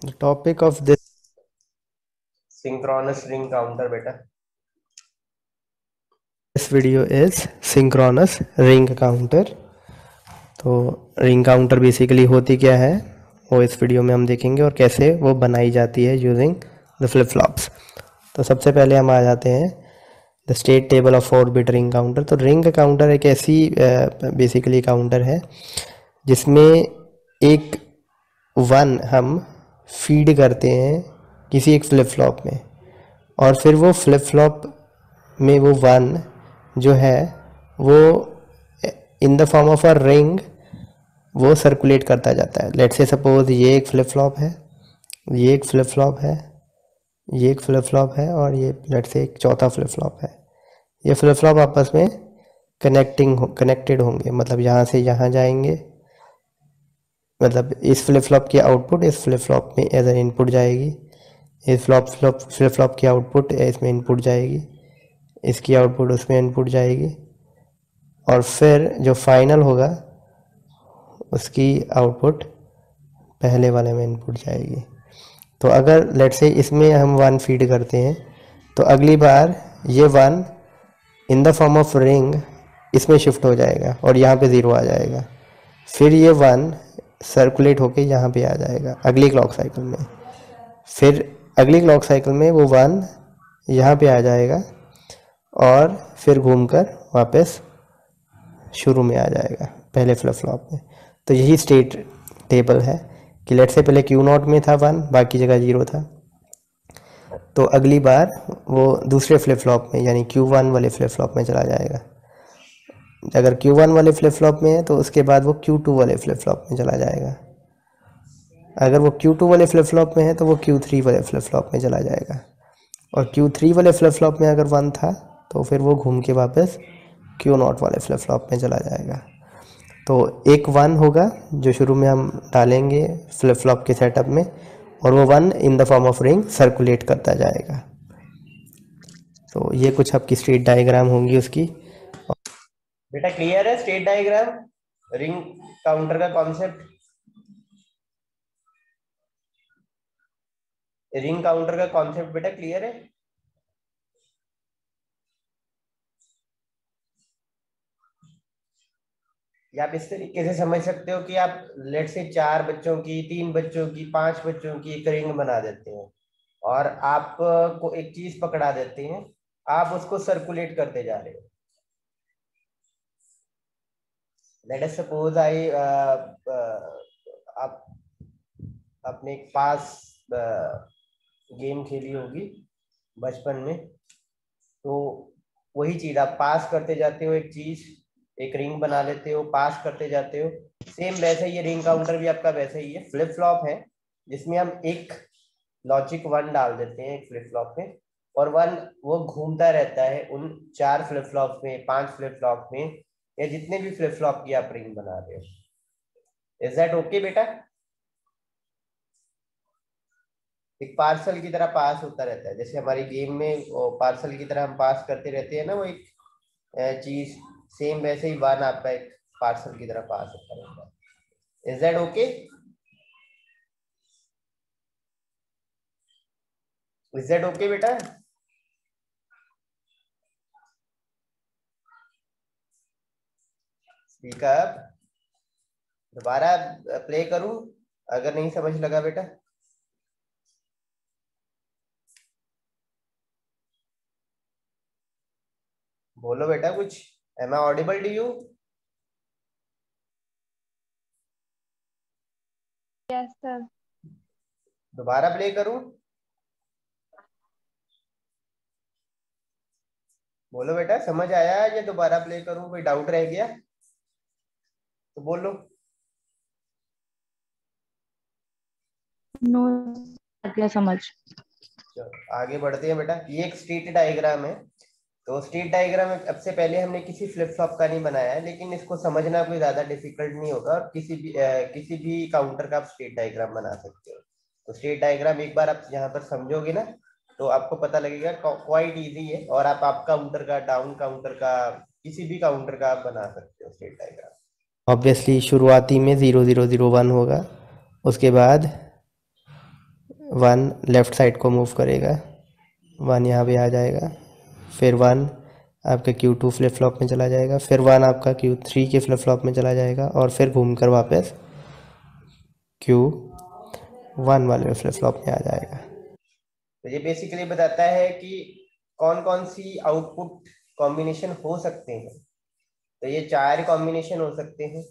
The topic of this synchronous ring counter बेटा। video is synchronous ring counter। तो ring counter basically होती क्या है वो इस वीडियो में हम देखेंगे और कैसे वो बनाई जाती है यूजिंग द फ्लिप फ्लॉप्स। तो सबसे पहले हम आ जाते हैं the state table of 4 bit ring counter. तो रिंग काउंटर एक ऐसी बेसिकली काउंटर है जिसमें एक वन हम फीड करते हैं किसी एक फ्लिप फ्लॉप में, और फिर वो फ्लिप फ्लॉप में वो वन जो है वो in the form of a ring वो सर्कुलेट करता जाता है। लेट्स से सपोज ये एक फ्लिप फ्लॉप है, ये एक फ्लिप फ्लॉप है, ये एक फ्लिप फ्लॉप है, और ये लेट्स से एक चौथा फ्लिप फ्लॉप है। ये फ्लिप फ्लॉप आपस में कनेक्टेड होंगे, मतलब यहाँ से यहाँ जाएंगे, मतलब इस फ्लिप फ्लॉप की आउटपुट इस फ्लिप फ्लॉप में एज एन इनपुट जाएगी, इस फ्लिप फ्लॉप की आउटपुट इसमें इनपुट जाएगी, इसकी आउटपुट उसमें इनपुट जाएगी, और फिर जो फाइनल होगा उसकी आउटपुट पहले वाले में इनपुट जाएगी। तो अगर लेट्स से इसमें हम वन फीड करते हैं तो अगली बार ये one in the form of ring इसमें शिफ्ट हो जाएगा और यहाँ पे ज़ीरो आ जाएगा। फिर ये वन सर्कुलेट होके यहाँ पे आ जाएगा अगली क्लॉक साइकिल में। फिर अगली क्लॉक साइकिल में वो वन यहाँ पे आ जाएगा और फिर घूमकर वापस शुरू में आ जाएगा पहले फ्लिप फ्लॉप में। तो यही स्टेट टेबल है कि लेट से पहले क्यू नॉट में था वन, बाकी जगह जीरो था, तो अगली बार वो दूसरे फ्लिप फ्लॉप में यानी क्यू वन वाले फ्लिप फ्लॉप में चला जाएगा। अगर क्यू वन वाले फ्लिप फ्लॉप में है तो उसके बाद वो क्यू टू वाले फ्लिप फ्लॉप में चला जाएगा। अगर वो क्यू टू वाले फ्लिप फ्लॉप में है तो वो क्यू थ्री वाले फ्लिप फ्लॉप में चला जाएगा, और क्यू थ्री वाले फ्लिप फ्लॉप में अगर वन था तो फिर वो घूम के वापस क्यू नॉट वाले फ्लिप फ्लॉप में चला जाएगा। तो एक वन होगा जो शुरू में हम डालेंगे फ्लिप फ्लॉप के सेटअप में, और वो one in the form of ring circulate करता जाएगा। तो ये कुछ आपकी स्टेट डायग्राम होंगी उसकी। बेटा क्लियर है स्टेट डायग्राम रिंग काउंटर का कॉन्सेप्ट? रिंग काउंटर का कॉन्सेप्ट बेटा क्लियर है? या आप इस तरीके से समझ सकते हो कि आप लेट से 4 बच्चों की, 3 बच्चों की, 5 बच्चों की एक रिंग बना देते हैं और आप को एक चीज पकड़ा देते हैं, आप उसको सर्कुलेट करते जा रहे हो। लेट अस सपोज आई आप अपने एक पास गेम खेली होगी बचपन में, तो वही चीज आप पास करते जाते हो, एक चीज एक रिंग बना लेते हो, पास करते जाते हो। सेम वैसे ये रिंग काउंटर भी आपका वैसे ही है, फ्लिप फ्लॉप है जिसमें हम एक लॉजिक वन डाल देते हैं एक फ्लिप फ्लॉप में, और वन वो घूमता रहता है उन 4 फ्लिप फ्लॉप में, 5 फ्लिप फ्लॉप में, या जितने भी फ्लिप फ्लॉप की आप रिंग बना रहे हो। इज दैट ओके बेटा? एक पार्सल की तरह पास होता रहता है, जैसे हमारी गेम में पार्सल की तरह हम पास करते रहते हैं ना, वो एक चीज, सेम वैसे ही वन आपका एक पार्सल की तरह पास होता रहता है। Is that okay? Is that okay बेटा? Speak up. दोबारा प्ले करूं अगर नहीं समझ लगा बेटा? बोलो बेटा कुछ। Am I audible to you? Yes sir. दोबारा प्ले करूं? बोलो बेटा समझ आया या दोबारा प्ले करूं? कोई डाउट रह गया तो बोलो। नो अगला समझ। चलो आगे बढ़ते हैं बेटा। ये एक स्टेट डायग्राम है। तो स्टेट डायग्राम अब से पहले हमने किसी फ्लिप फ्लॉप का नहीं बनाया है, लेकिन इसको समझना कोई ज्यादा डिफिकल्ट नहीं होगा, और किसी भी काउंटर का आप स्टेट डायग्राम बना सकते हो। तो स्टेट डायग्राम एक बार आप यहाँ पर समझोगे ना तो आपको पता लगेगा, क्वाइट इजी है, और आप अप काउंटर का, डाउन काउंटर का, किसी भी काउंटर का आप बना सकते हो स्टेट डायग्राम। ऑब्वियसली शुरुआती में 0 0 0 1 होगा, उसके बाद 1 लेफ़्ट साइड को मूव करेगा, 1 यहाँ पे आ जाएगा, फिर 1 आपका Q2 फ्लिप फ्लॉप में चला जाएगा, फिर 1 आपका Q3 के फ्लिप फ्लॉप में चला जाएगा और फिर घूमकर वापस Q1 वाले फ्लिप फ्लॉप में आ जाएगा। तो ये बेसिकली बताता है कि कौन कौन सी आउटपुट कॉम्बिनेशन हो सकते हैं। तो ये 4 कॉम्बिनेशन हो सकते हैं।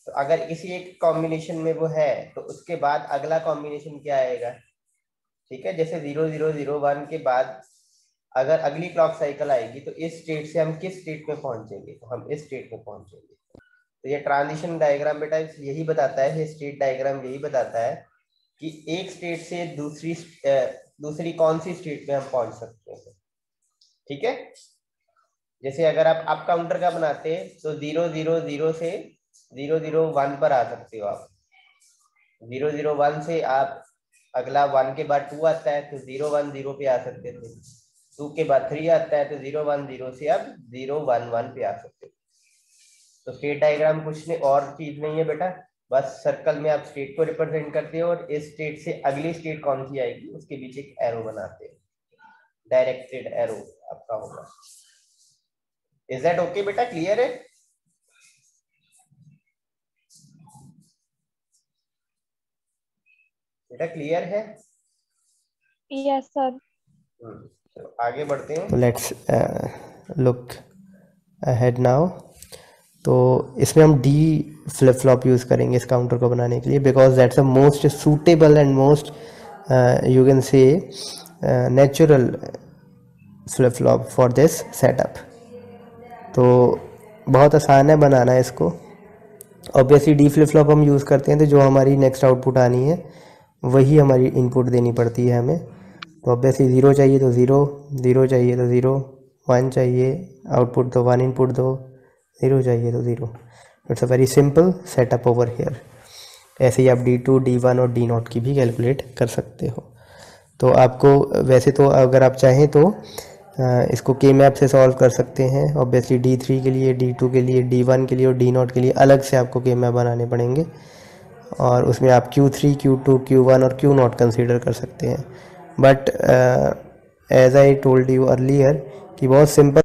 तो अगर किसी एक कॉम्बिनेशन में वो है तो उसके बाद अगला कॉम्बिनेशन क्या आएगा, ठीक है। जैसे 0001 के बाद अगर अगली क्लॉक साइकिल आएगी तो इस स्टेट से हम किस स्टेट में पहुंचेंगे, तो हम इस स्टेट में पहुंचेंगे। तो ये ट्रांजिशन डायग्राम बेटा यही बताता है, ये स्टेट डायग्राम यही बताता है कि एक स्टेट से दूसरी कौन सी स्टेट में हम पहुंच सकते हैं, ठीक है। जैसे अगर आप अप काउंटर का बनाते हैं तो 000 से 001 पर आ सकते हो आप। 001 से आप अगला 1 के बाद 2 आता है तो 010 पे आ सकते थे, 2 के बाद 3 आता है तो 010 से आप 011 पे आ सकते थे। तो स्टेट डायग्राम कुछ नहीं और चीज नहीं है बेटा, बस सर्कल में आप स्टेट को रिप्रेजेंट करते हो और इस स्टेट से अगली स्टेट कौन सी आएगी उसके बीच एक एरो बनाते हैं, डायरेक्टेड एरो आपका होगा। इज दैट ओके बेटा, क्लियर है? बेटा क्लियर है? Yes sir. तो आगे बढ़ते हैं। तो लेट्स लुक अहेड नाउ। तो इसमें हम डी फ्लिप फ्लॉप यूज़ करेंगे इस काउंटर को बनाने के लिए, because that's a most suitable and most you can say natural flip flop for this setup. तो बहुत आसान है बनाना इसको। ऑब्वियसली डी फ्लिप फ्लॉप हम यूज़ करते हैं तो जो हमारी नेक्स्ट आउटपुट आनी है वही हमारी इनपुट देनी पड़ती है हमें। तो ऑब्वियसली 0 चाहिए तो 0, 0 चाहिए तो 0, 1 चाहिए आउटपुट तो 1 इनपुट दो, 0 चाहिए तो 0। It's a very simple setup over here. ऐसे ही आप D2, D1 और D0 की भी कैलकुलेट कर सकते हो। तो आपको वैसे तो अगर आप चाहें तो इसको के मैप से सॉल्व कर सकते हैं। ऑब्वियसली D3 के लिए, D2 के लिए, D1 के लिए और D0 के लिए अलग से आपको के मैप बनाने पड़ेंगे और उसमें आप Q3, Q2, Q1 और Q0 कंसीडर कर सकते हैं। But as I told you earlier कि बहुत सिंपल।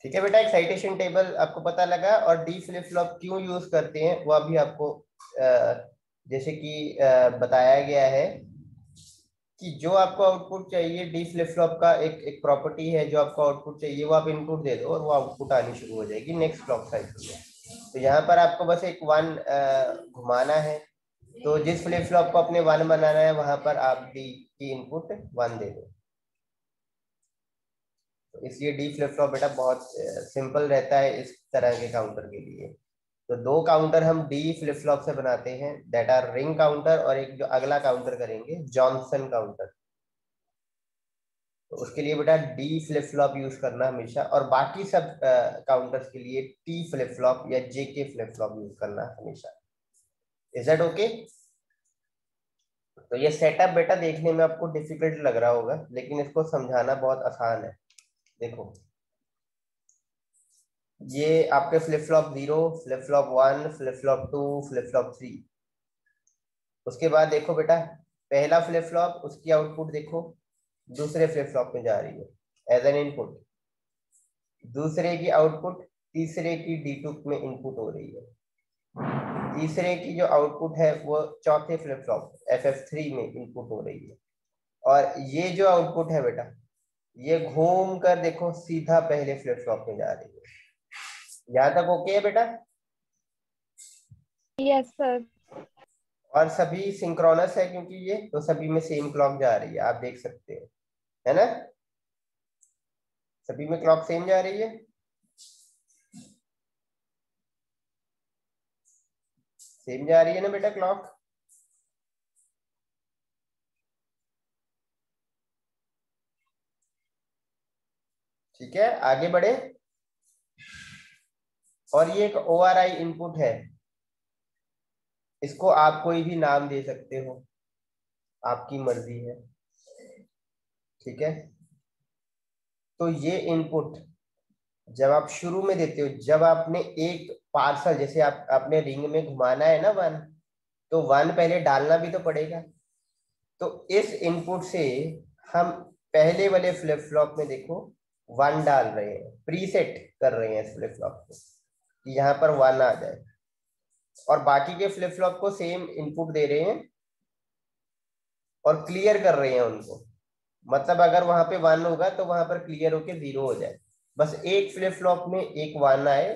ठीक है बेटा, एक्साइटेशन टेबल आपको पता लगा और डी फ्लिप फ्लॉप क्यों यूज करते हैं वो अभी आपको जैसे कि बताया गया है कि जो आपको आउटपुट चाहिए डी फ्लिप फ्लॉप का एक प्रॉपर्टी है, जो आपको आउटपुट चाहिए वो आप इनपुट दे दो और वो आउटपुट आनी शुरू हो जाएगी नेक्स्ट क्लॉक साइकिल में। तो यहाँ पर आपको बस एक 1 घुमाना है, तो जिस फ्लिप फ्लॉप को अपने 1 बनाना है वहां पर आप डी की इनपुट 1 दे दो। तो इसलिए डी फ्लिप फ्लॉप बेटा बहुत सिंपल रहता है इस तरह के काउंटर के लिए। तो 2 काउंटर हम डी फ्लिप फ्लॉप से बनाते हैं, दैट आर रिंग काउंटर, और एक जो अगला काउंटर करेंगे जॉनसन काउंटर। तो उसके लिए बेटा डी फ्लिप फ्लॉप यूज करना हमेशा, और बाकी सब काउंटर्स के लिए टी फ्लिप फ्लॉप या जे के फ्लिप फ्लॉप यूज करना हमेशा। Is that okay? तो ये सेटअप बेटा देखने में आपको डिफिकल्ट लग रहा होगा लेकिन इसको समझाना बहुत आसान है। देखो ये आपके flip flop 0, flip flop 1, flip flop 2, flip flop 3। उसके बाद देखो बेटा पहला फ्लिप फ्लॉप उसकी आउटपुट देखो दूसरे फ्लिप फ्लॉप में जा रही है एज एन इनपुट, दूसरे की आउटपुट तीसरे की D2 में इनपुट हो रही है, तीसरे की जो आउटपुट है वो चौथे फ्लिप फ्लॉप FF3 में इनपुट हो रही है, और ये जो आउटपुट है बेटा ये घूम कर देखो सीधा पहले फ्लिप फ्लॉप में जा रही है। यहां तक ओके है बेटा? Yes sir. और सभी सिंक्रोनस है क्योंकि ये तो सभी में सेम क्लॉक जा रही है, आप देख सकते हो, है ना? सभी में क्लॉक सेम जा रही है। सेम जा रही है ना बेटा क्लॉक? ठीक है, आगे बढ़े। और ये एक ORI इनपुट है, इसको आप कोई भी नाम दे सकते हो, आपकी मर्जी है, ठीक है। तो ये इनपुट जब आप शुरू में देते हो, जब आपने एक पार्सल जैसे आपने रिंग में घुमाना है ना 1, तो 1 पहले डालना भी तो पड़ेगा। तो इस इनपुट से हम पहले वाले फ्लिप फ्लॉप में देखो 1 डाल रहे हैं, प्रीसेट कर रहे हैं इस फ्लिप फ्लॉप को कि यहाँ पर 1 आ जाए, और बाकी के फ्लिप फ्लॉप को सेम इनपुट दे रहे हैं और क्लियर कर रहे हैं उनको। मतलब अगर वहां पे 1 होगा तो वहां पर क्लियर होके 0 हो जाए, बस एक फ्लिप फ्लॉप में एक 1 आए,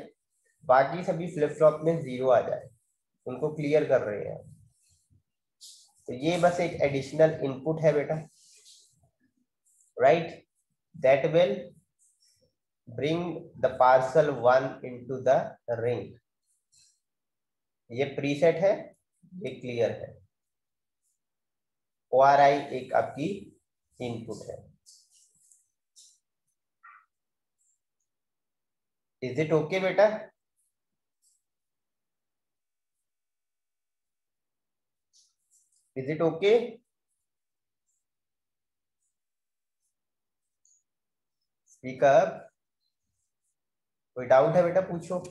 बाकी सभी फ्लिप फ्लॉप में 0 आ जाए, उनको क्लियर कर रहे हैं। तो ये बस एक एडिशनल इनपुट है बेटा, right, that will bring the parcel 1 into the ring. ये प्रीसेट है, ये क्लियर है। ORI एक आपकी इनपुट है। इज इट ओके बेटा? Is it okay? Speak up. कोई डाउट है बेटा? पूछो।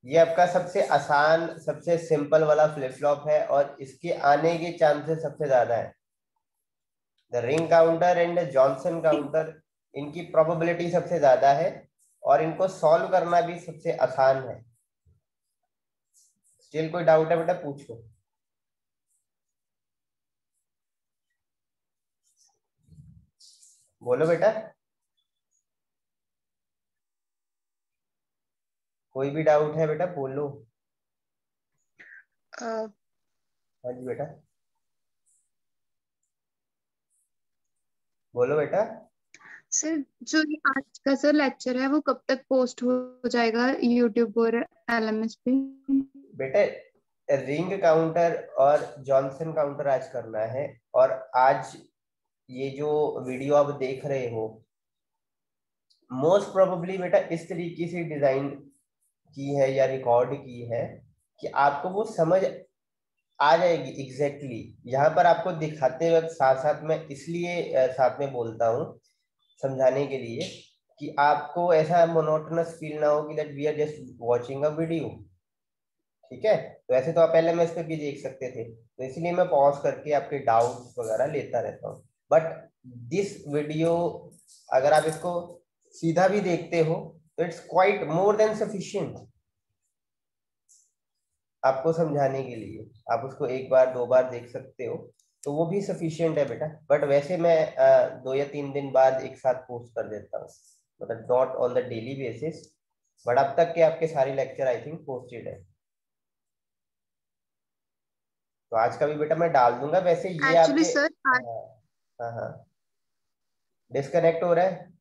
ये आपका सबसे आसान, सबसे सिंपल वाला फ्लिप फ्लॉप है और इसके आने के चांसेस सबसे ज्यादा है। The ring counter and Johnson counter, इनकी प्रोबेबिलिटी सबसे ज्यादा है और इनको सॉल्व करना भी सबसे आसान है। स्टिल कोई डाउट है बेटा? पूछो। बोलो बेटा, कोई भी डाउट है बेटा बोलो। हाँ जी बेटा, बोलो बेटा। सर जो ये आज का सर लेक्चर है वो कब तक पोस्ट हो जाएगा यूट्यूब और LMS पे? बेटे रिंग काउंटर और जॉनसन काउंटर आज करना है, और आज ये जो वीडियो आप देख रहे हो मोस्ट प्रोबेबली बेटा इस तरीके से डिजाइन की है या रिकॉर्ड की है कि आपको वो समझ आ जाएगी एग्जैक्टली। यहाँ पर आपको दिखाते वक्त साथ साथ में इसलिए साथ में बोलता हूँ समझाने के लिए कि आपको ऐसा मोनोटोनस फील ना हो कि that we are just watching a video. ठीक है, तो ऐसे तो आप LMS पे भी देख सकते थे, तो इसलिए मैं पॉज करके आपके डाउट्स वगैरह लेता रहता हूँ। बट दिस वीडियो अगर आप इसको सीधा भी देखते हो तो it's quite more than sufficient आपको समझाने के लिए। आप उसको एक बार 2 बार देख सकते हो तो वो भी सफिशिएंट है बेटा। बट वैसे मैं 2 या 3 दिन बाद एक साथ पोस्ट कर देता हूँ, मतलब not on the daily basis, but अब तक के आपके सारे लेक्चर आई थिंक पोस्टेड है। तो आज का भी बेटा मैं डाल दूंगा। वैसे ये एक्चुअली आपके सर हाँ हाँ हाँ, डिस्कनेक्ट हो रहा है।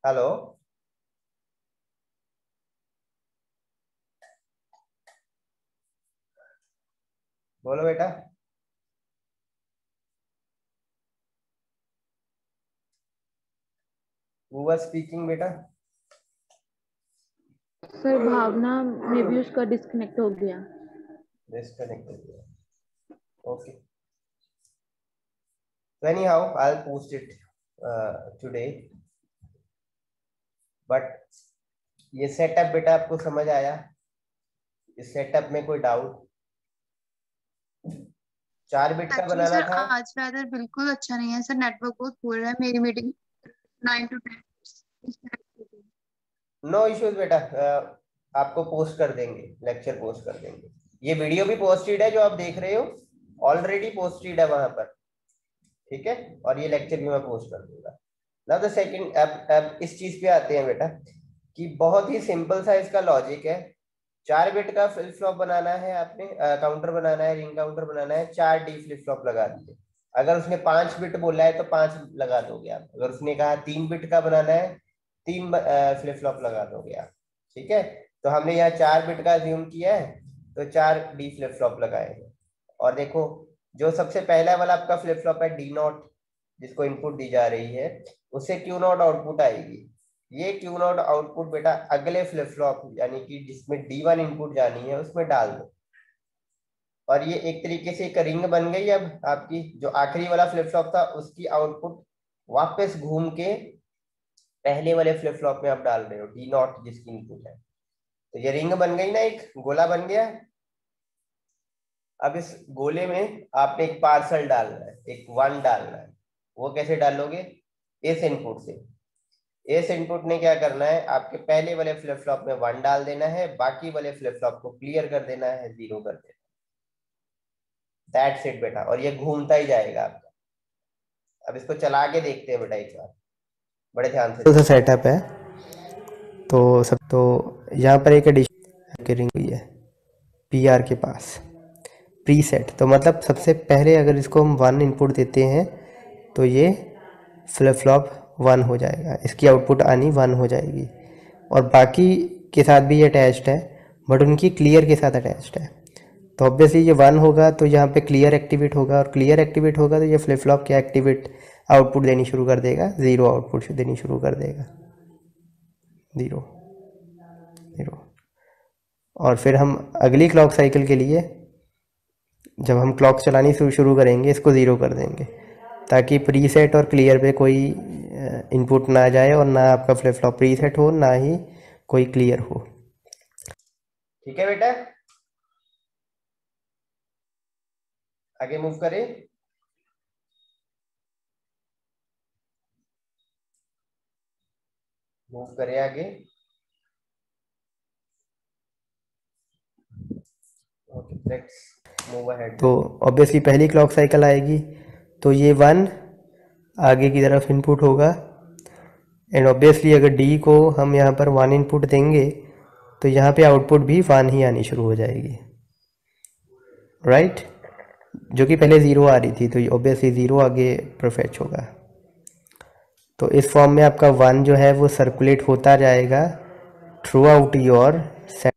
हेलो, बोलो बेटा। हु वाज स्पीकिंग बेटा? सर भावना में भी उसका डिस्कनेक्ट हो गया। डिस्कनेक्ट हो गया, okay. So anyhow, I'll post it today. But ये सेटअप बेटा आपको समझ आया? इस सेटअप में कोई डाउट? 4 बिट का एक्चुअली बनाना सर था। आज वेदर बिल्कुल अच्छा नहीं है सर, नेटवर्क बहुत पुअर है। मेरी मीटिंग 9 to 10। नो इश्यूज बेटा, आपको पोस्ट कर देंगे, लेक्चर पोस्ट कर देंगे। ये वीडियो भी पोस्टेड है जो आप देख रहे हो, ऑलरेडी पोस्टेड है वहां पर। ठीक है, और ये लेक्चर भी मैं पोस्ट कर दूंगा। नाउ द सेकंड, अब इस चीज पे आते हैं बेटा कि बहुत ही सिंपल सा इसका लॉजिक है। 4 बिट का फ्लिप फ्लॉप बनाना है आपने, काउंटर बनाना है, रिंग काउंटर बनाना है, 4 डी फ्लिप फ्लॉप लगा दिए। अगर उसने 5 बिट बोला है तो 5 लगा दोगे आप। अगर उसने कहा 3 बिट का बनाना है, 3 फ्लिप फ्लॉप लगा दोगे आप। ठीक है, तो हमने यहाँ 4 बिट का ज्यूम किया है तो 4 डी फ्लिप फ्लॉप लगाए हैं। और देखो जो सबसे पहला वाला आपका फ्लिप फ्लॉप है डी नॉट, जिसको इनपुट दी जा रही है, उससे क्यू नॉट आउटपुट आएगी। ये क्यू नॉट आउटपुट बेटा अगले फ्लिप फ्लॉप यानी कि जिसमें D1 इनपुट जानी है उसमें डाल दो, और ये एक तरीके से एक रिंग बन गई। अब आपकी जो आखिरी वाला फ्लिप फ्लॉप था उसकी आउटपुट वापस घूम के पहले वाले फ्लिप फ्लॉप में आप डाल रहे हो D नॉट जिसकी इनपुट है। तो ये रिंग बन गई ना, एक गोला बन गया। अब इस गोले में आपने एक पार्सल डालना है, एक 1 डालना है। वो कैसे डालोगे? इस इनपुट से। इस इनपुट ने क्या करना है, आपके पहले वाले फ्लिप फ्लॉप में 1 डाल देना है, बाकी वाले फ्लिप फ्लॉप को क्लियर कर देना है, 0 कर देना। दैट्स इट बेटा। और ये घूमता ही जाएगा आपका। अब इसको चला के देखते हैं बेटा एक बार, बड़े ध्यान से। सेटअप है तो यहाँ पर एक एडिशन रिंग हुई है PR के पास प्रीसेट। तो मतलब सबसे पहले अगर इसको हम 1 इनपुट देते हैं तो ये फ्लिप फ्लॉप 1 हो जाएगा, इसकी आउटपुट आनी 1 हो जाएगी। और बाकी के साथ भी ये अटैच्ड है, बट उनकी क्लियर के साथ अटैच्ड है। तो ऑब्वियसली ये 1 होगा तो यहाँ पे क्लियर एक्टिवेट होगा, और क्लियर एक्टिवेट होगा तो ये फ्लिप फ्लॉप क्या एक्टिवेट आउटपुट देनी शुरू कर देगा, 0 आउटपुट देनी शुरू कर देगा, 0 0। और फिर हम अगली क्लॉक साइकिल के लिए जब हम क्लॉक चलानी शुरू करेंगे इसको 0 कर देंगे, ताकि प्रीसेट और क्लियर पे कोई इनपुट ना जाए और ना आपका फ्लिप फ्लॉप प्रीसेट हो ना ही कोई क्लियर हो। ठीक है बेटा, आगे मूव करें। मूव करें आगे। Okay, let's move ahead. तो ऑब्वियसली पहली क्लॉक साइकिल आएगी तो ये 1 आगे की तरफ इनपुट होगा, एंड ऑब्वियसली अगर D को हम यहाँ पर 1 इनपुट देंगे तो यहाँ पे आउटपुट भी 1 ही आनी शुरू हो जाएगी, राइट? जो कि पहले 0 आ रही थी, तो ऑब्वियसली 0 आगे परफेक्ट होगा। तो इस फॉर्म में आपका 1 जो है वो सर्कुलेट होता जाएगा थ्रू आउट योर सेट।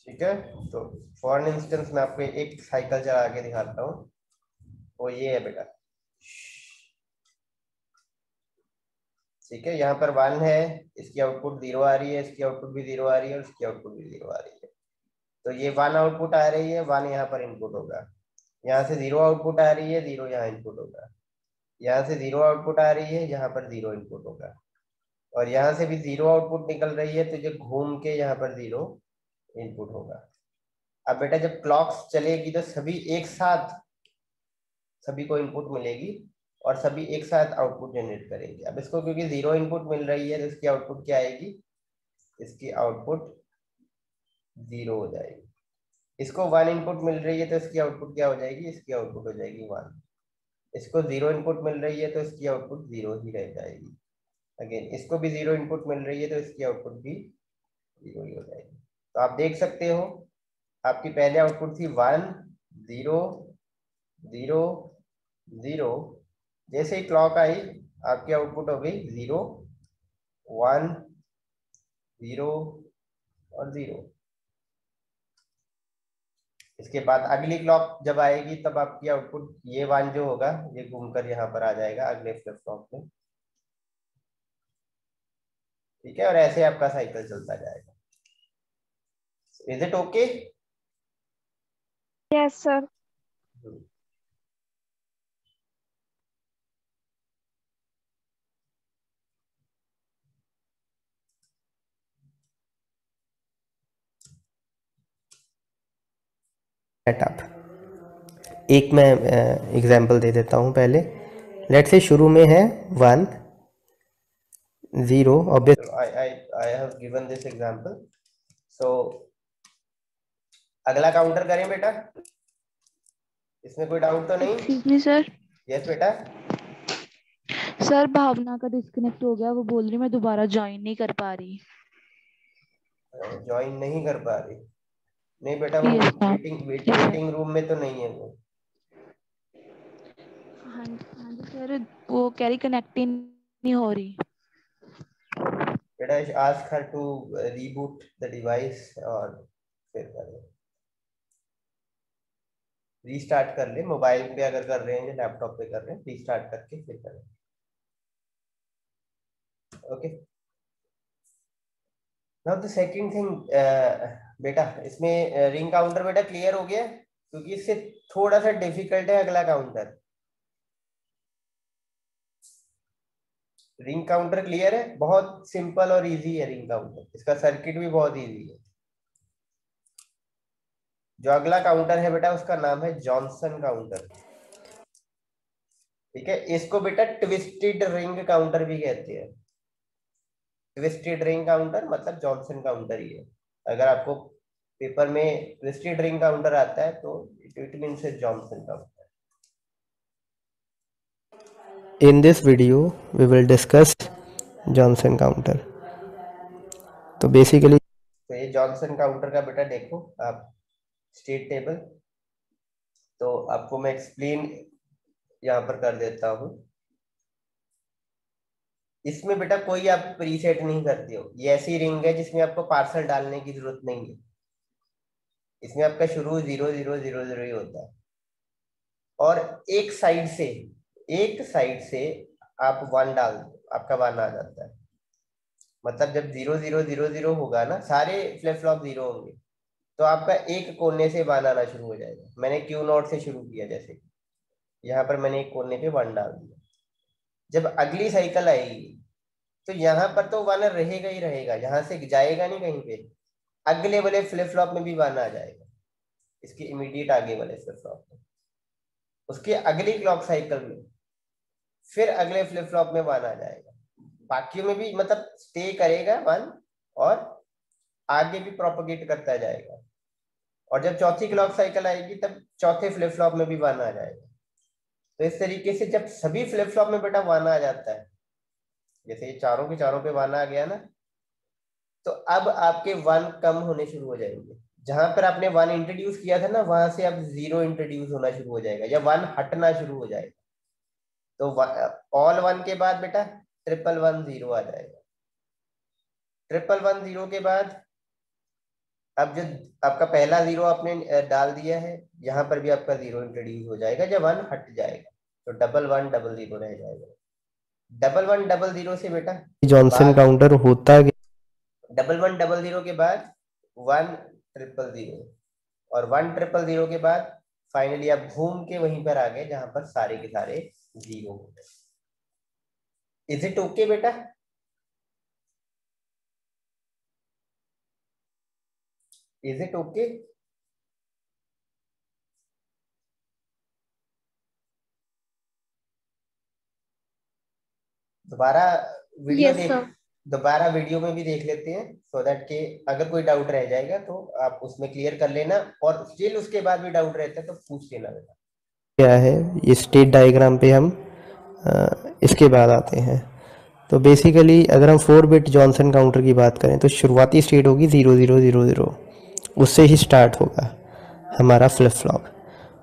ठीक है, तो फॉर इंस्टेंस मैं आपको एक साइकिल चला के दिखाता हूँ। वो ये है बेटा, ठीक है। यहाँ पर 1 है, इसकी आउटपुट 0 आ रही है, इसकी आउटपुट भी 0 आ रही है, और इसकी आउटपुट भी 0 आ रही है। तो ये 1 आउटपुट आ रही है, 1 यहाँ पर इनपुट होगा। यहाँ से 0 आउटपुट आ रही है, 0 यहाँ इनपुट होगा। यहाँ से 0 आउटपुट आ रही है, यहाँ पर 0 इनपुट होगा। और यहाँ से भी 0 आउटपुट निकल रही है, तो ये घूम के यहाँ पर 0 इनपुट होगा। अब बेटा जब क्लॉक्स चलेगी तो सभी एक साथ सभी को इनपुट मिलेगी और सभी एक साथ आउटपुट जनरेट करेंगे। अब इसको क्योंकि 0 इनपुट मिल रही है तो इसकी आउटपुट क्या आएगी, इसकी आउटपुट 0 हो जाएगी। इसको 1 इनपुट मिल रही है तो इसकी आउटपुट क्या हो जाएगी, इसकी आउटपुट हो जाएगी 1। इसको 0 इनपुट मिल रही है तो इसकी आउटपुट 0 ही रह जाएगी। अगेन इसको भी 0 इनपुट मिल रही है तो इसकी आउटपुट भी 0 ही हो जाएगी। तो आप देख सकते हो आपकी पहले आउटपुट थी 1 0 0 0। जैसे ही क्लॉक आई आपकी आउटपुट हो गई 0 1 0 और 0। इसके बाद अगली क्लॉक जब आएगी तब आपकी आउटपुट ये 1 जो होगा ये घूमकर यहाँ पर आ जाएगा अगले फ्लिप फ्लॉप में। ठीक है, और ऐसे आपका साइकिल चलता जाएगा। Is it okay? Yes sir. Setup एक मैं एग्जांपल दे देता हूँ पहले। लेट्स से शुरू में है 1 0 obvious. I have given this example. So अगला काउंटर करें बेटा, इसमें कोई डाउट तो नहीं? Excuse me sir. यस बेटा। सर भावना का डिस्कनेक्ट हो गया, वो बोल रही मैं दोबारा ज्वाइन नहीं कर पा रही। ज्वाइन नहीं कर पा रही? नहीं बेटा, वो Yes, ma'am. वेटिंग रूम में तो नहीं है वो। हाँ हाँ जी सर, वो कह रही कनेक्टिंग नहीं हो रही। बेटा ask her to reboot the device और फिर कर ले, रीस्टार्ट कर ले। मोबाइल पे अगर कर रहे हैं या लैपटॉप पे कर रहे हैं, रीस्टार्ट करके फिर करें। Okay, now the second thing बेटा, इसमें रिंग काउंटर बेटा क्लियर हो गया, क्योंकि इससे थोड़ा सा डिफिकल्ट है अगला काउंटर। रिंग काउंटर क्लियर है? बहुत सिंपल और इजी है रिंग काउंटर, इसका सर्किट भी बहुत इजी है। जो अगला काउंटर है बेटा उसका नाम है जॉनसन काउंटर। ठीक है, इसको बेटा ट्विस्टेड रिंग काउंटर भी कहते हैं। ट्विस्टेड रिंग काउंटर मतलब जॉनसन काउंटर ही है। अगर आपको पेपर में ट्विस्टेड रिंग काउंटर आता है तो it means Johnson counter. In this video we will discuss Johnson counter. तो बेसिकली तो ये जॉनसन काउंटर का बेटा देखो आप स्टेट टेबल, तो आपको मैं एक्सप्लेन यहाँ पर कर देता हूँ। इसमें बेटा कोई आप प्रीसेट नहीं करते हो, ये ऐसी रिंग है जिसमें आपको पार्सल डालने की जरूरत नहीं है। इसमें आपका शुरू 0 0 0 0 ही होता है और एक साइड से आप 1 डाल दो, आपका 1 आ जाता है। मतलब जब 0 0 0 0 होगा ना, सारे फ्लिप फ्लॉप 0 होंगे, तो आपका एक कोने से 1 आना शुरू हो जाएगा। मैंने क्यू नॉट से शुरू किया, जैसे यहाँ पर मैंने एक कोने पे 1 डाल दिया। जब अगली साइकिल आएगी तो यहाँ पर तो 1 रहेगा ही रहेगा, यहाँ से जाएगा नहीं कहीं पे। अगले वाले फ्लिप फ्लॉप में भी 1 आ जाएगा, इसके इमीडिएट आगे वाले फ्लिप फ्लॉप में। उसके अगली क्लॉक साइकिल में फिर अगले फ्लिप फ्लॉप में 1 आ जाएगा। बाकियों में भी मतलब स्टे करेगा 1 और आगे भी प्रोपोगेट करता जाएगा। और जब चौथी क्लॉक साइकिल आएगी तब चौथे फ्लिप फ्लॉप में भी 1 आ जाएगा। तो इस तरीके से जब सभी फ्लिप फ्लॉप में बेटा 1 आ जाता है, जैसे ये चारों के चारों पे 1 आ गया ना, तो अब आपके 1 कम होने शुरू हो जाएंगे। जहां पर आपने 1 इंट्रोड्यूस किया था ना, वहां से अब 0 इंट्रोड्यूस होना शुरू हो जाएगा या 1 हटना शुरू हो जाएगा। तो ऑल 1 के बाद बेटा 1 1 0 आ जाएगा। 1 1 0 के बाद अब जो आपका पहला 0 आपने डाल दिया है, यहाँ पर भी आपका 0 इंट्रोड्यूस हो जाएगा जब 1 हट जाएगा, तो 1 1 0 0 रह जाएगा। 1 1 0 0 से बेटा जॉनसन काउंटर होता है 1 1 0 0 के बाद 1 0 0 और 1 0 0 के बाद फाइनली आप घूम के वहीं पर आ गए जहां पर सारे के सारे 0 हो गए। इज इट ओके बेटा? Is it okay? दोबारा वीडियो Yes, देख, sir. दोबारा वीडियो में भी देख लेते हैं, सो दैट कि अगर कोई डाउट रह जाएगा तो आप उसमें क्लियर कर लेना, और स्टिल उसके बाद भी डाउट रहता है तो पूछ लेना बेटा। क्या है ये स्टेट डायग्राम पे हम इसके बाद आते हैं। तो बेसिकली अगर हम 4 बिट जॉनसन काउंटर की बात करें तो शुरुआती स्टेट होगी 0 0 0 0, उससे ही स्टार्ट होगा हमारा फ्लिप फ्लॉप।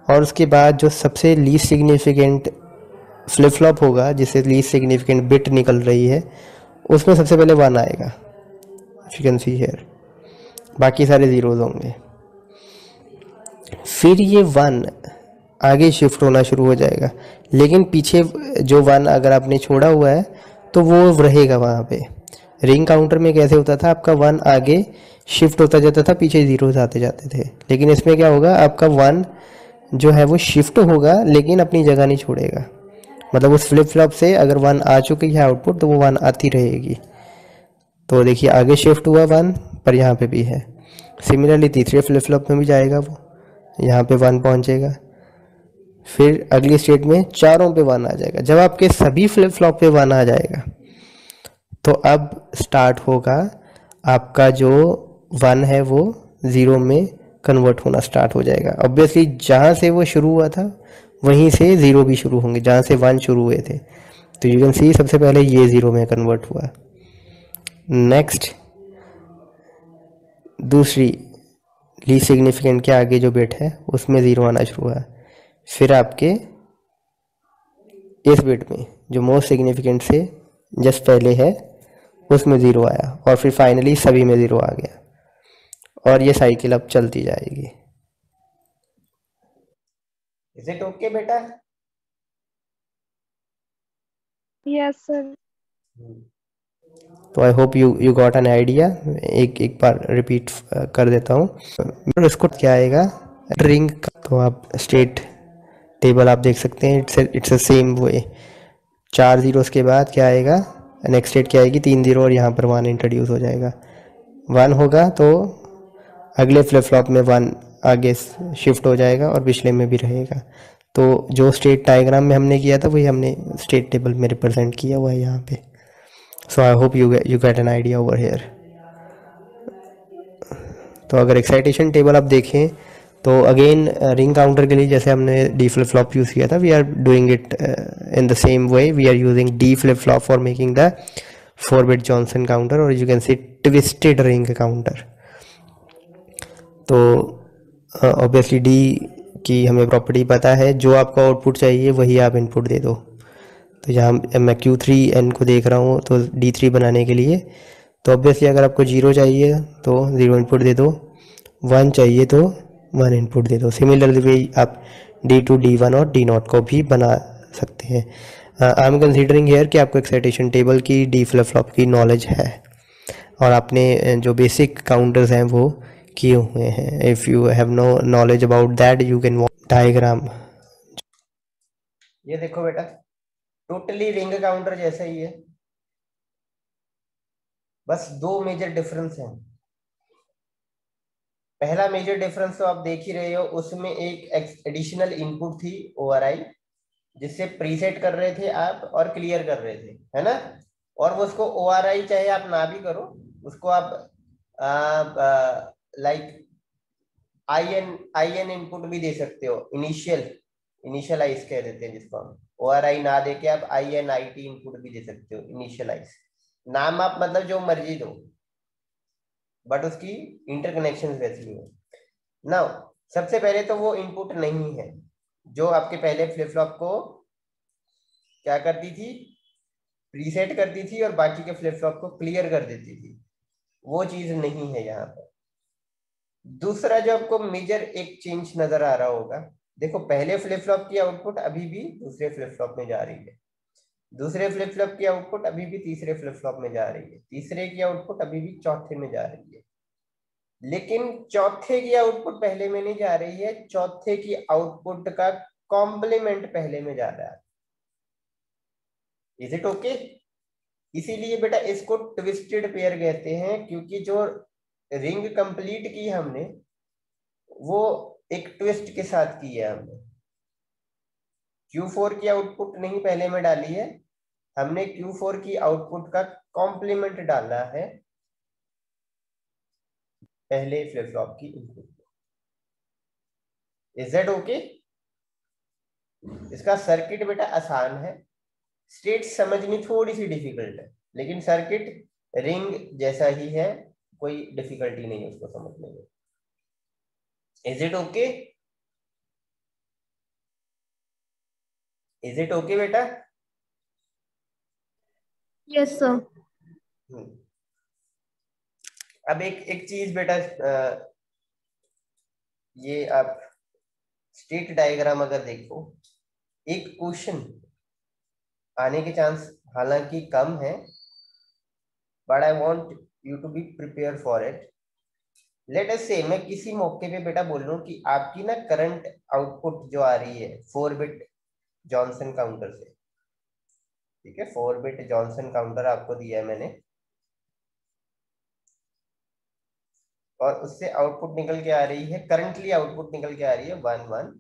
और उसके बाद जो सबसे लीस्ट सिग्निफिकेंट फ्लिप फ्लॉप होगा, जिससे लीस्ट सिग्निफिकेंट बिट निकल रही है, उसमें सबसे पहले 1 आएगा, यू कैन सी हियर, बाकी सारे जीरोज होंगे। फिर ये 1 आगे शिफ्ट होना शुरू हो जाएगा, लेकिन पीछे जो 1 अगर आपने छोड़ा हुआ है तो वो रहेगा वहाँ पे। रिंग काउंटर में कैसे होता था, आपका 1 आगे शिफ्ट होता जाता था, पीछे जीरोज आते जाते थे। लेकिन इसमें क्या होगा, आपका 1 जो है वो शिफ्ट होगा लेकिन अपनी जगह नहीं छोड़ेगा। मतलब उस फ्लिप फ्लॉप से अगर 1 आ चुकी है आउटपुट तो वो 1 आती रहेगी। तो देखिए आगे शिफ्ट हुआ 1, पर यहाँ पे भी है। सिमिलरली तीसरे फ्लिप फ्लॉप में भी जाएगा, वो यहाँ पे 1 पहुँचेगा। फिर अगली स्टेट में चारों पे 1 आ जाएगा। जब आपके सभी फ्लिप फ्लॉप पे 1 आ जाएगा तो अब स्टार्ट होगा आपका जो 1 है वो 0 में कन्वर्ट होना स्टार्ट हो जाएगा। ऑब्वियसली जहाँ से वो शुरू हुआ था वहीं से 0 भी शुरू होंगे, जहाँ से 1 शुरू हुए थे। तो यू कैन सी सबसे पहले ये 0 में कन्वर्ट हुआ। नेक्स्ट दूसरी लीस्ट सिग्निफिकेंट के आगे जो बिट है उसमें 0 आना शुरू हुआ। फिर आपके इस बिट में जो मोस्ट सिग्निफिकेंट से जस्ट पहले है उसमें 0 आया, और फिर फाइनली सभी में 0 आ गया, और ये साइकिल अब चलती जाएगी। इज इट ओके बेटा? Yes, sir. तो आई hope you got an idea. एक बार रिपीट कर देता हूँ। इसको क्या आएगा, रिंग का, तो आप स्टेट टेबल आप देख सकते हैं, it's a same way. 4 zeros के बाद क्या आएगा, नेक्स्ट स्टेट क्या आएगी, 3 0 और यहाँ पर 1 इंट्रोड्यूस हो जाएगा। 1 होगा तो अगले फ्लिप फ्लॉप में 1 आगे शिफ्ट हो जाएगा और पिछले में भी रहेगा। तो जो स्टेट डायग्राम में हमने किया था वही हमने स्टेट टेबल में रिप्रेजेंट किया हुआ है यहाँ पे। So I hope you get an idea over here. तो अगर एक्साइटेशन टेबल आप देखें तो अगेन रिंग काउंटर के लिए जैसे हमने डी फ्लिप फ्लॉप यूज़ किया था, we are doing it in the same way. We are using D flip flop for making the 4-bit Johnson counter, और you can see twisted ring counter. तो obviously D की हमें property पता है, जो आपको आउटपुट चाहिए वही आप इनपुट दे दो। तो यहाँ मैं Q3N को देख रहा हूँ, तो D3 बनाने के लिए तो ऑब्वियसली अगर आपको 0 चाहिए तो 0 इनपुट दे दो, 1 चाहिए तो 1 इनपुट दे दो। सिमिलरली वे आप D2, D1 और D0 को भी बना सकते हैं। आई एम कंसीडरिंग हेयर कि आपको एक्साइटेशन टेबल की डी फ्लिप फ्लॉप की नॉलेज है और आपने जो बेसिक काउंटर्स हैं वो किए हुए हैं। If you have no knowledge about that you can diagram. ये देखो बेटा, टोटली रिंग काउंटर जैसा ही है, बस 2 मेजर डिफरेंस हैं। पहला मेजर डिफरेंस तो आप देख ही रहे हो, उसमें एक एडिशनल इनपुट थी ओआरआई, जिससे प्रीसेट कर रहे थे आप और क्लियर कर रहे थे, है ना। और वो उसको ओआरआई चाहे आप ना भी करो, उसको आप लाइक आई एन इनपुट भी दे सकते हो। इनिशियलाइज कह देते हैं जिसको हम। ओआरआई ना दे के आप INIT इनपुट भी दे सकते हो, इनिशियलाइज। नाम आप मतलब जो मर्जी दो, बट उसकी इंटरकनेक्शन वैसी हो। नाउ सबसे पहले तो वो इनपुट नहीं है जो आपके पहले फ्लिप फ्लॉप को क्या करती थी, प्रीसेट करती थी और बाकी के फ्लिप फ्लॉप को क्लियर कर देती थी। वो चीज नहीं है यहाँ पर। दूसरा जो आपको मेजर एक चेंज नजर आ रहा होगा, देखो पहले फ्लिप फ्लॉप की आउटपुट अभी भी दूसरे फ्लिप फ्लॉप में जा रही है, दूसरे फ्लिप फ्लॉप की आउटपुट अभी भी तीसरे फ्लिप फ्लॉप में जा रही है, तीसरे की आउटपुट अभी भी चौथे में जा रही है। लेकिन चौथे की आउटपुट पहले में नहीं जा रही है, चौथे की आउटपुट का कॉम्प्लीमेंट पहले में जा रहा है। Is it okay? इसीलिए बेटा इसको ट्विस्टेड पेयर कहते हैं, क्योंकि जो रिंग कंप्लीट की हमने वो एक ट्विस्ट के साथ की है। हमने Q4 की आउटपुट नहीं पहले में डाली है, हमने Q4 की आउटपुट का कॉम्प्लीमेंट डाला है पहले फ्लिप फ्लॉप की इनपुट। Is that okay? इसका सर्किट बेटा आसान है, स्टेट समझनी थोड़ी सी डिफिकल्ट है, लेकिन सर्किट रिंग जैसा ही है, कोई डिफिकल्टी नहीं है उसको समझने में। Is it okay? Is it okay बेटा? Yes sir. अब एक चीज बेटा, ये आप स्टेट डायग्राम अगर देखो, एक क्वेश्चन आने के चांस हालांकि कम है, but I want you to be prepare for it. Let us say मैं किसी मौके पे बेटा बोल रहा हूँ कि आपकी ना करंट आउटपुट जो आ रही है 4-bit जॉनसन काउंटर से, ठीक है, 4-bit जॉनसन काउंटर आपको दिया है मैंने, और उससे आउटपुट निकल के आ रही है, करंटली आउटपुट निकल के आ रही है 1100,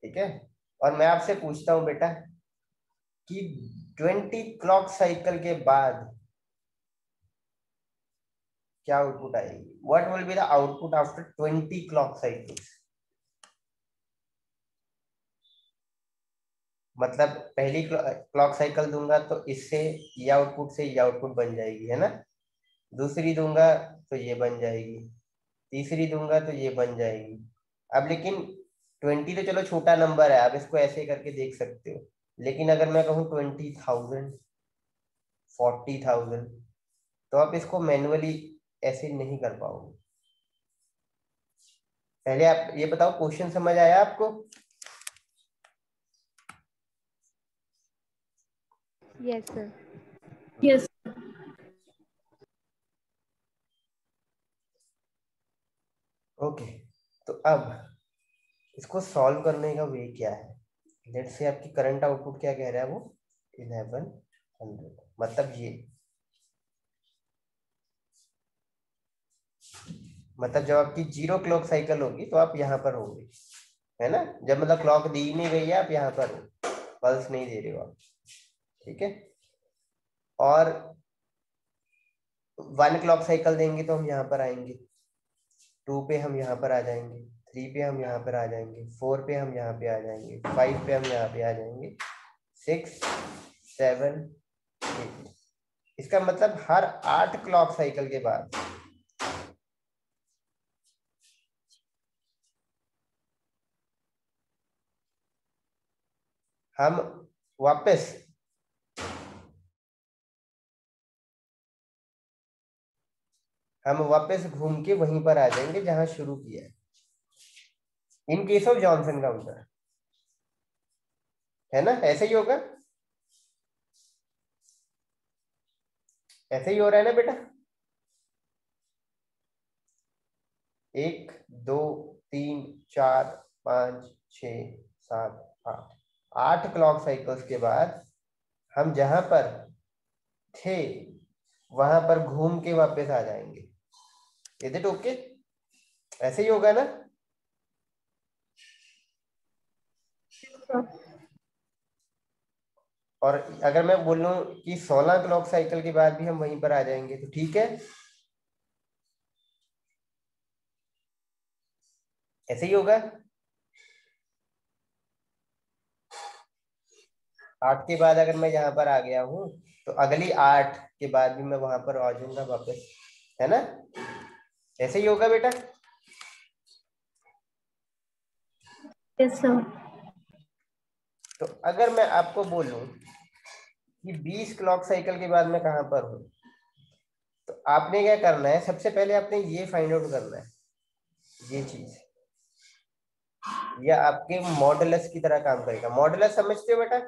ठीक है। और मैं आपसे पूछता हूं बेटा कि 20 क्लॉक साइकिल के बाद क्या आउटपुट आएगी? What will be the output after 20 clock cycles? मतलब पहली क्लॉक साइकिल दूंगा तो इससे ये आउटपुट से ये आउटपुट बन जाएगी, है ना। दूसरी दूंगा तो ये बन जाएगी, तीसरी दूंगा तो ये बन जाएगी। अब लेकिन 20 तो चलो छोटा नंबर है, आप इसको ऐसे करके देख सकते हो, लेकिन अगर मैं कहूँ 20,000, 40,000, तो आप इसको मैन्युअली ऐसे नहीं कर पाओगे। पहले आप ये बताओ, क्वेश्चन समझ आया आपको? Yes sir. यस। ओके, तो अब इसको सॉल्व करने का वे क्या है? लेट्स से आपकी करंट आउटपुट क्या कह रहा है, वो 1100, मतलब ये, मतलब जब आपकी 0 क्लॉक साइकिल होगी तो आप यहाँ पर होंगे, है ना। जब मतलब क्लॉक दी नहीं गई है आप यहाँ पर हो, पल्स नहीं दे रहे हो आप, ठीक है। और 1 क्लॉक साइकिल देंगे तो हम यहाँ पर आएंगे, 2 पे हम यहाँ पर आ जाएंगे, 3 पे हम यहाँ पर आ जाएंगे, 4 पे हम यहाँ पे आ जाएंगे, 5 पे हम यहाँ पे आ जाएंगे, 6, 7, 8। इसका मतलब हर 8 क्लॉक साइकिल के बाद हम वापस घूम के वहीं पर आ जाएंगे जहां शुरू किया है, in case of Johnson counter, है ना। ऐसे ही होगा, ऐसे ही हो रहा है ना बेटा। 1, 2, 3, 4, 5, 6, 7, 8, 8 क्लॉक साइकिल्स के बाद हम जहां पर थे वहां पर घूम के वापस आ जाएंगे। Is it okay? ऐसे ही होगा ना। और अगर मैं बोलूं कि 16 क्लॉक साइकिल के बाद भी हम वहीं पर आ जाएंगे तो ठीक है, ऐसे ही होगा। 8 के बाद अगर मैं यहाँ पर आ गया हूँ तो अगली 8 के बाद भी मैं वहां पर आ जाऊंगा वापस, है ना। ऐसे ही होगा बेटा। Yes sir. तो अगर मैं आपको बोलूं कि 20 क्लॉक साइकिल के बाद मैं कहां पर हूं, तो आपने क्या करना है, सबसे पहले आपने ये फाइंड आउट करना है, ये चीज, यह आपके मॉडुलस की तरह काम करेगा। मॉडुलस समझते हो बेटा?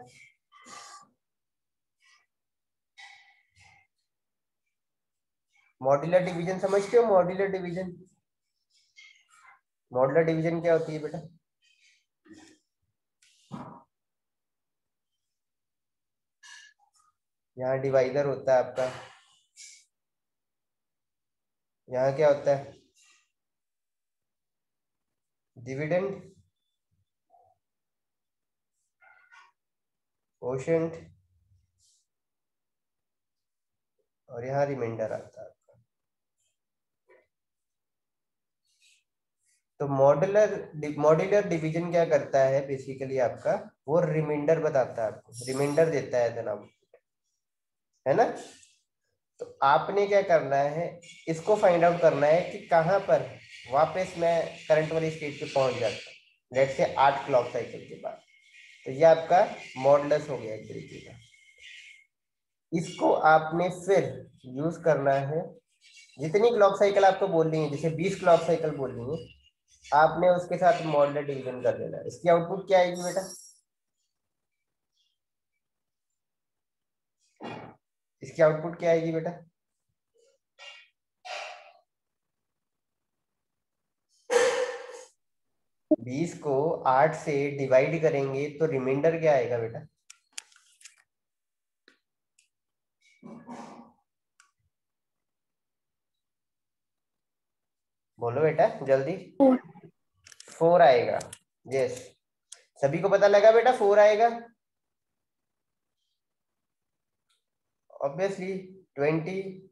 मॉड्यूलर डिवीजन समझते हो? मॉड्यूलर डिवीजन, मॉड्यूलर डिवीजन क्या होती है बेटा? यहाँ डिवाइडर होता है आपका, यहाँ क्या होता है, डिविडेंड, कोशेंट, और यहाँ रिमाइंडर आता है। तो मॉड्यूलर डिवीजन क्या करता है बेसिकली आपका, वो रिमाइंडर बताता है आपको, रिमाइंडर देता है जनाब, है ना। तो आपने क्या करना है, इसको फाइंड आउट करना है कि कहाँ पर वापस मैं करंट वाली स्टेट पे पहुंच जाता हूँ, लेट से 8 क्लॉक साइकिल के बाद। तो ये आपका मॉडुलस हो गया एक तरीके का। इसको आपने फिर यूज करना है, जितनी क्लॉक साइकिल आपको बोलनी है, जैसे 20 क्लॉक साइकिल बोलनी है, आपने उसके साथ मॉडुलर डिवीजन कर देना है। इसकी आउटपुट क्या आएगी बेटा? इसकी आउटपुट क्या आएगी बेटा? बीस को 8 से डिवाइड करेंगे तो रिमाइंडर क्या आएगा बेटा? बोलो बेटा जल्दी। 4 आएगा। यस, सभी को पता लगा बेटा 4 आएगा। ऑब्वियसली 20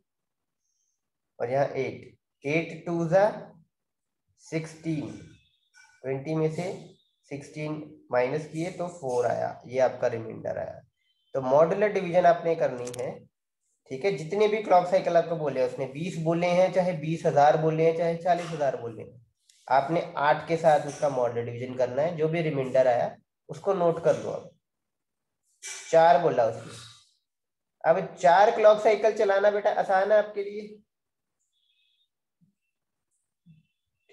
और यहाँ 8, 8 2 जा 16, 20 में से 16 माइनस किए तो 4 आया, ये आपका रिमाइंडर आया। तो मॉडुलर डिवीजन आपने करनी है, ठीक है। जितने भी क्लॉक साइकिल आपको बोले, उसने 20 बोले हैं, चाहे 20,000 बोले हैं, चाहे 40,000 बोले हैं, आपने 8 के साथ उसका मॉडुलर डिवीजन करना है। जो भी रिमाइंडर आया उसको नोट कर लो। अब 4 बोला उसने, अब 4 क्लॉक साइकिल चलाना बेटा आसान है आपके लिए,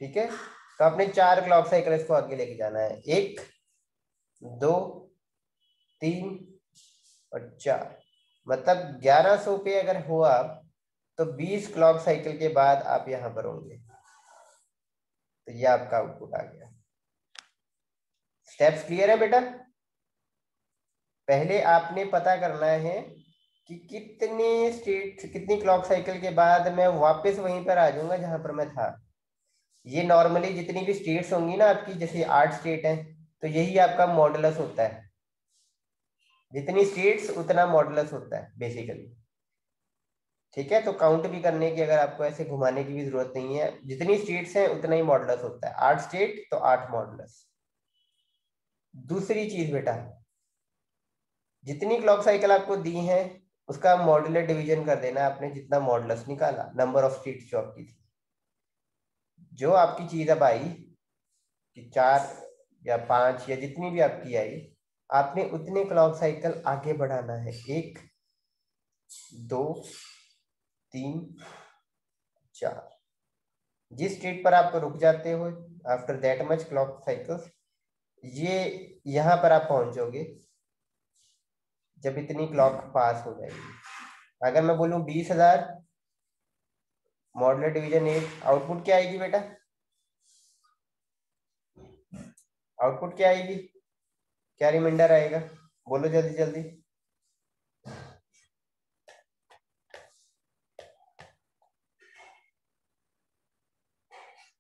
ठीक है। तो आपने 4 क्लॉक साइकिल इसको आगे लेके जाना है, 1, 2, 3 और 4, मतलब 1100 पे अगर हो आप तो 20 क्लॉक साइकिल के बाद आप यहां पर होंगे। तो ये आपका आउटपुट आ गया। स्टेप्स क्लियर है बेटा? पहले आपने पता करना है कि कितने स्टेट, कितनी क्लॉक साइकिल के बाद मैं वापस वहीं पर आ जाऊंगा जहां पर मैं था। ये नॉर्मली जितनी भी स्टेट्स होंगी ना आपकी, जैसे 8 स्टेट हैं, तो यही आपका मॉडुलस होता है। जितनी स्टेट्स उतना मॉडुलस होता है बेसिकली। ठीक है, तो काउंट भी करने की, अगर आपको ऐसे घुमाने की भी जरूरत नहीं है, जितनी स्टेट्स हैं उतना ही मॉडुलस होता है। 8 स्टेट तो 8 मॉडुलस। दूसरी चीज बेटा, जितनी क्लॉक साइकिल आपको दी है उसका मॉड्यूलर डिवीजन कर देना आपने, जितना मॉडुलस निकाला, नंबर ऑफ स्टेट्स जो आपकी थी। जो आपकी चीज अब आई कि 4 या 5 या जितनी भी आपकी आई, आपने उतने क्लॉक साइकिल आगे बढ़ाना है। 1 2 3 4। जिस स्टेट पर आप रुक जाते हो after that much clock cycles, ये यहां पर आप पहुंचोगे जब इतनी क्लॉक पास हो जाएगी। अगर मैं बोलूं 20,000 मॉडुलर डिवीजन 8, आउटपुट क्या आएगी बेटा? आउटपुट क्या आएगी? क्या रिमाइंडर आएगा? बोलो जल्दी जल्दी।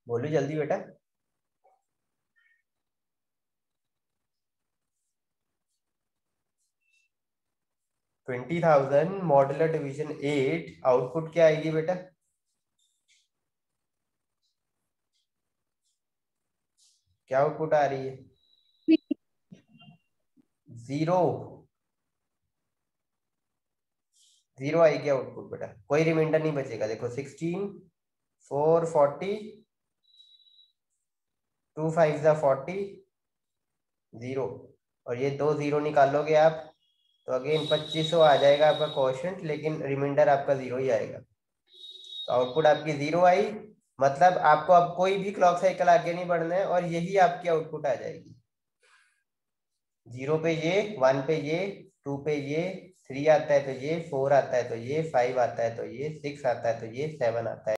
बोलो जल्दी बेटा। 20,000 मॉडुलर डिवीजन 8, आउटपुट क्या आएगी बेटा? क्या आउटपुट आ रही है? 0 0 आएगी आउटपुट बेटा, कोई रिमाइंडर नहीं बचेगा। देखो 16 4 40 2 5 40 0, और ये 2 0 निकालोगे आप तो अगेन 2500 आ जाएगा आपका क्वोशंट, लेकिन रिमाइंडर आपका 0 ही आएगा। तो आउटपुट आपकी 0 आई, मतलब आपको अब कोई भी क्लॉक साइकिल आगे नहीं बढ़ना है और यही आपकी आउटपुट आ जाएगी। 0 पे ये, 1 पे ये, 2 पे ये, 3 आता है तो ये, 4 आता है तो ये, 5 आता है तो ये, 6 आता है तो ये, 7 आता है।